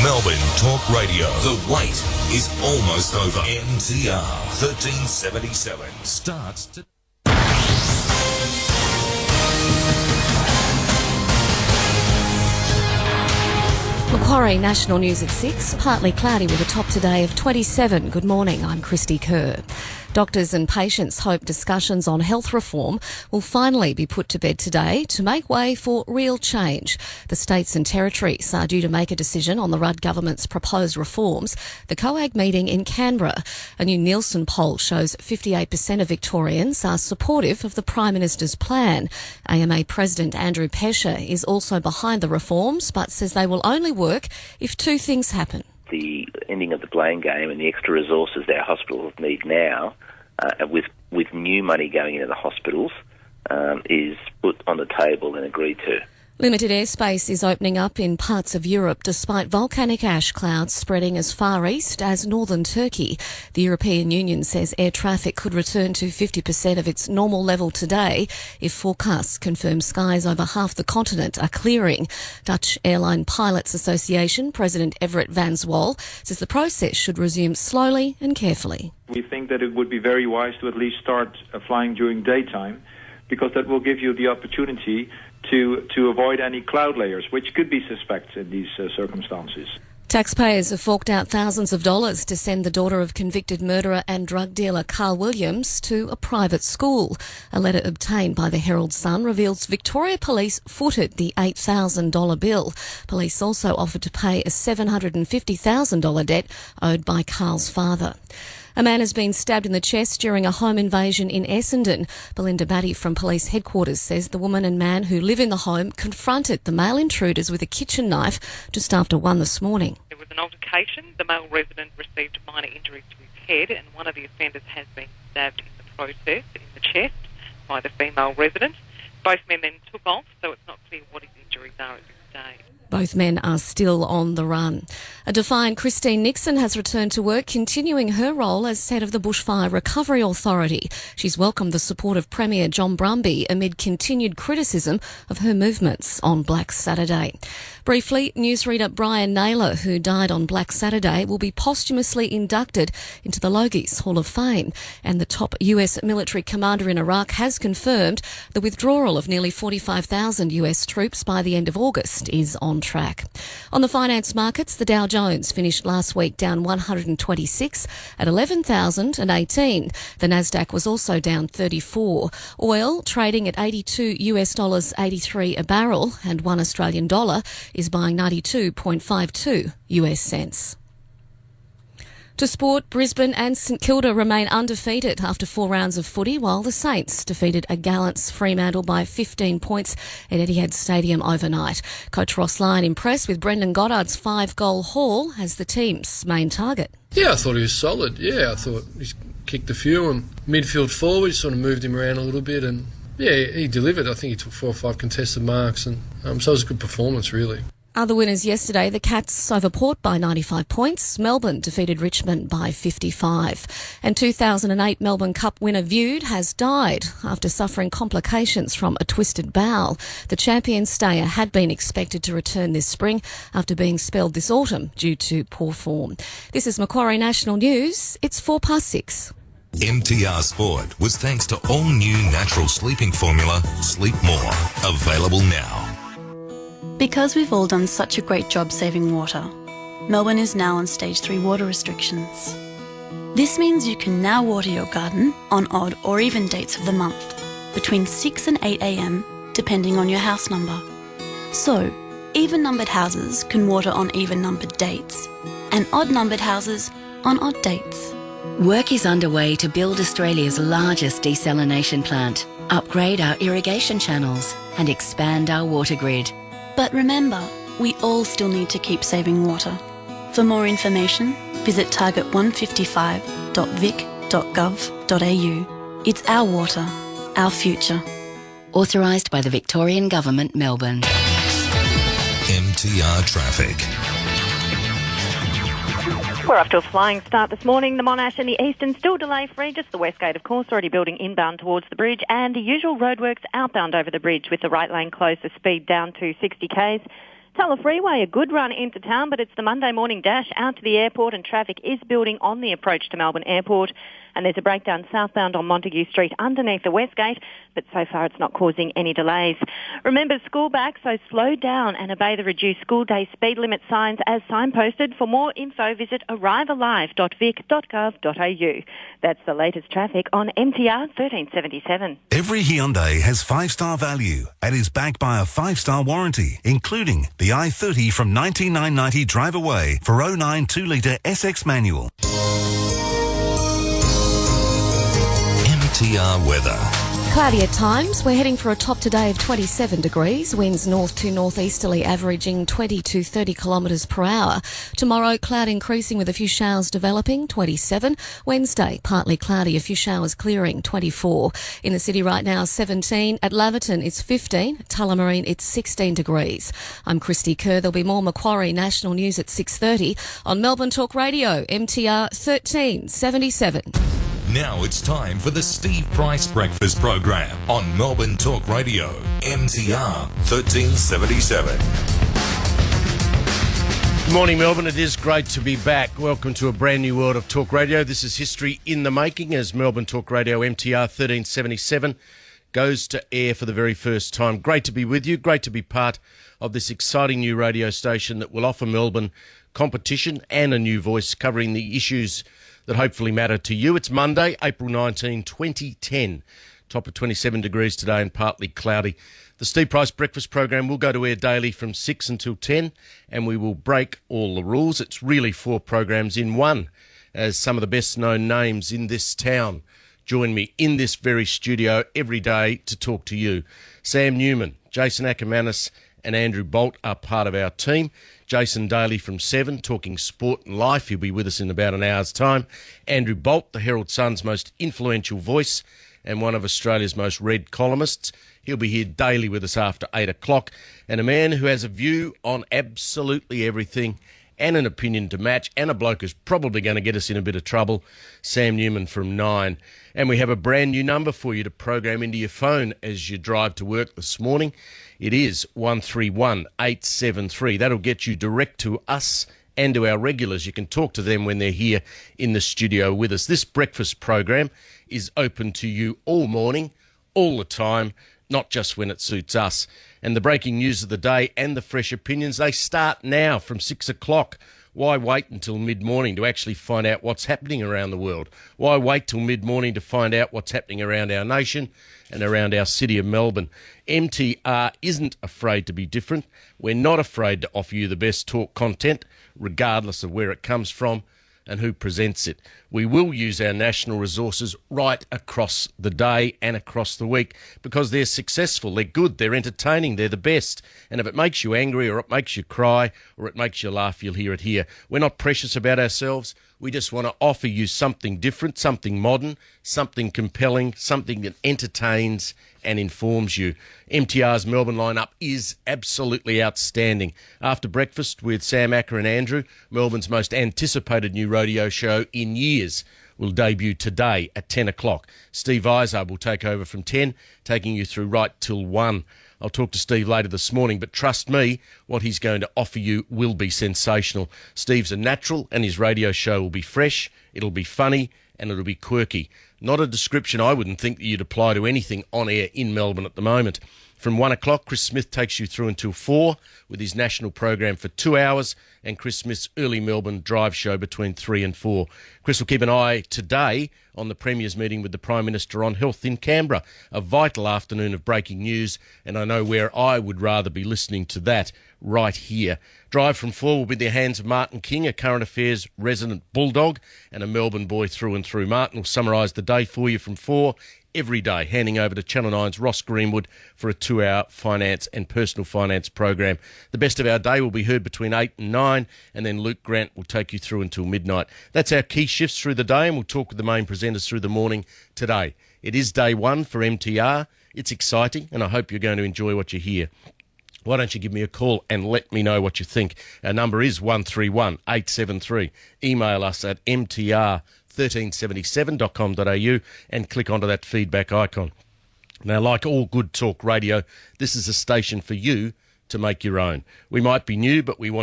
Melbourne Talk Radio. The wait is almost over. MTR 1377 starts to... Macquarie National News at 6, partly cloudy with a top today of 27. Good morning, I'm Christy Kerr. Doctors and patients hope discussions on health reform will finally be put to bed today to make way for real change. The states and territories are due to make a decision on the Rudd government's proposed reforms. The COAG meeting in Canberra. A new Nielsen poll shows 58% of Victorians are supportive of the Prime Minister's plan. AMA President Andrew Pesce is also behind the reforms, but says they will only work if two things happen. The ending of the blame game and the extra resources that our hospitals need now, with new money going into the hospitals, is put on the table and agreed to. Limited airspace is opening up in parts of Europe despite volcanic ash clouds spreading as far east as northern Turkey. The European Union says air traffic could return to 50% of its normal level today if forecasts confirm skies over half the continent are clearing. Dutch Airline Pilots Association President Everett van Zwol says the process should resume slowly and carefully. We think that it would be very wise to at least start flying during daytime, because that will give you the opportunity to avoid any cloud layers, which could be suspect in these circumstances. Taxpayers have forked out thousands of dollars to send the daughter of convicted murderer and drug dealer Carl Williams to a private school. A letter obtained by the Herald Sun reveals Victoria Police footed the $8,000 bill. Police also offered to pay a $750,000 debt owed by Carl's father. A man has been stabbed in the chest during a home invasion in Essendon. Belinda Batty from police headquarters says the woman and man who live in the home confronted the male intruders with a kitchen knife just after 1 this morning. There was an altercation. The male resident received minor injuries to his head, and one of the offenders has been stabbed in the process in the chest by the female resident. Both men then took off, so it's not clear what his injuries are at this stage. Both men are still on the run. A defiant Christine Nixon has returned to work, continuing her role as head of the Bushfire Recovery Authority. She's welcomed the support of Premier John Brumby amid continued criticism of her movements on Black Saturday. Briefly, newsreader Brian Naylor, who died on Black Saturday, will be posthumously inducted into the Logies Hall of Fame. And the top US military commander in Iraq has confirmed the withdrawal of nearly 45,000 US troops by the end of August is on track. On the finance markets, the Dow Jones finished last week down 126 at 11,018. The Nasdaq was also down 34. Oil trading at $82.83 a barrel, and $1 Australian dollar is buying 92.52 US cents. To sport, Brisbane and St Kilda remain undefeated after 4 rounds of footy, while the Saints defeated a gallant Fremantle by 15 points at Etihad Stadium overnight. Coach Ross Lyon impressed with Brendan Goddard's 5-goal haul as the team's main target. Yeah, I thought he was solid. Yeah, I thought he kicked a few, and midfield forward sort of moved him around a little bit, and yeah, he delivered. I think he took 4 or 5 contested marks, and so it was a good performance, really. Other winners yesterday, the Cats over Port by 95 points. Melbourne defeated Richmond by 55. And 2008 Melbourne Cup winner Viewed has died after suffering complications from a twisted bowel. The champion stayer had been expected to return this spring after being spelled this autumn due to poor form. This is Macquarie National News. It's 6:04. MTR Sport was thanks to all new natural sleeping formula, Sleep More. Available now. Because we've all done such a great job saving water, Melbourne is now on Stage 3 water restrictions. This means you can now water your garden on odd or even dates of the month, between 6 and 8 a.m, depending on your house number. So, even-numbered houses can water on even-numbered dates, and odd-numbered houses on odd dates. Work is underway to build Australia's largest desalination plant, upgrade our irrigation channels, and expand our water grid. But remember, we all still need to keep saving water. For more information, visit target155.vic.gov.au. It's our water, our future. Authorised by the Victorian Government, Melbourne. MTR Traffic. We're off to a flying start this morning. The Monash and the Eastern still delay-free. Just the West Gate, of course, already building inbound towards the bridge, and the usual roadworks outbound over the bridge with the right lane closed, the speed down to 60 k's. Tulla Freeway, a good run into town, but it's the Monday morning dash out to the airport and traffic is building on the approach to Melbourne Airport. And there's a breakdown southbound on Montague Street underneath the West Gate, but so far it's not causing any delays. Remember, school back, so slow down and obey the reduced school day speed limit signs as signposted. For more info, visit arrivealive.vic.gov.au. That's the latest traffic on MTR 1377. Every Hyundai has 5-star value and is backed by a 5-star warranty, including the i30 from 19,990 drive away for 09 2-litre SX manual. MTR weather. Cloudy at times. We're heading for a top today of 27 degrees. Winds north to northeasterly averaging 20 to 30 kilometres per hour. Tomorrow, cloud increasing with a few showers developing, 27. Wednesday, partly cloudy, a few showers clearing, 24. In the city right now, 17. At Laverton, it's 15. Tullamarine, it's 16 degrees. I'm Christy Kerr. There'll be more Macquarie National News at 6:30 on Melbourne Talk Radio, MTR 1377. Now it's time for the Steve Price Breakfast Program on Melbourne Talk Radio, MTR 1377. Good morning, Melbourne. It is great to be back. Welcome to a brand new world of Talk Radio. This is history in the making as Melbourne Talk Radio, MTR 1377, goes to air for the very first time. Great to be with you. Great to be part of this exciting new radio station that will offer Melbourne competition and a new voice covering the issues that hopefully matter to you. It's Monday, April 19, 2010. Top of 27 degrees today and partly cloudy. The Steve Price Breakfast Program will go to air daily from 6 until 10, and we will break all the rules. It's really 4 programs in one, as some of the best-known names in this town join me in this very studio every day to talk to you. Sam Newman, Jason Ackermanis and Andrew Bolt are part of our team. Jason Daly from 7, talking sport and life. He'll be with us in about an hour's time. Andrew Bolt, the Herald Sun's most influential voice and one of Australia's most read columnists. He'll be here daily with us after 8 o'clock. And a man who has a view on absolutely everything and an opinion to match, and a bloke who's probably going to get us in a bit of trouble, Sam Newman from 9. And we have a brand new number for you to program into your phone as you drive to work this morning. It is 131873. That'll get you direct to us and to our regulars. You can talk to them when they're here in the studio with us. This breakfast program is open to you all morning, all the time, not just when it suits us. And the breaking news of the day and the fresh opinions, they start now from 6 o'clock. Why wait until mid-morning to actually find out what's happening around the world? Why wait till mid-morning to find out what's happening around our nation and around our city of Melbourne? MTR isn't afraid to be different. We're not afraid to offer you the best talk content, regardless of where it comes from and who presents it. We will use our national resources right across the day and across the week because they're successful, they're good, they're entertaining, they're the best. And if it makes you angry or it makes you cry or it makes you laugh, you'll hear it here. We're not precious about ourselves. We just want to offer you something different, something modern, something compelling, something that entertains and informs you. MTR's Melbourne lineup is absolutely outstanding. After breakfast with Sam Acker and Andrew, Melbourne's most anticipated new radio show in years will debut today at 10 o'clock. Steve Izard will take over from 10, taking you through right till 1. I'll talk to Steve later this morning, but trust me, what he's going to offer you will be sensational. Steve's a natural and his radio show will be fresh, it'll be funny and it'll be quirky. Not a description I wouldn't think that you'd apply to anything on air in Melbourne at the moment. From 1 o'clock, Chris Smith takes you through until 4 with his national program for 2 hours and Chris Smith's early Melbourne drive show between 3 and 4. Chris will keep an eye today on the Premier's meeting with the Prime Minister on health in Canberra, a vital afternoon of breaking news, and I know where I would rather be listening to that right here. Drive from 4 will be in the hands of Martin King, a current affairs resident bulldog and a Melbourne boy through and through. Martin will summarise the day for you from 4 every day, handing over to Channel 9's Ross Greenwood for a 2-hour finance and personal finance program. The best of our day will be heard between 8 and 9, and then Luke Grant will take you through until midnight. That's our key shifts through the day, and we'll talk with the main presenters through the morning today. It is day 1 for MTR. It's exciting, and I hope you're going to enjoy what you hear. Why don't you give me a call and let me know what you think? Our number is 131873. Email us at mtr1377.com.au and click onto that feedback icon. Now, like all good talk radio, this is a station for you to make your own. We might be new, but we want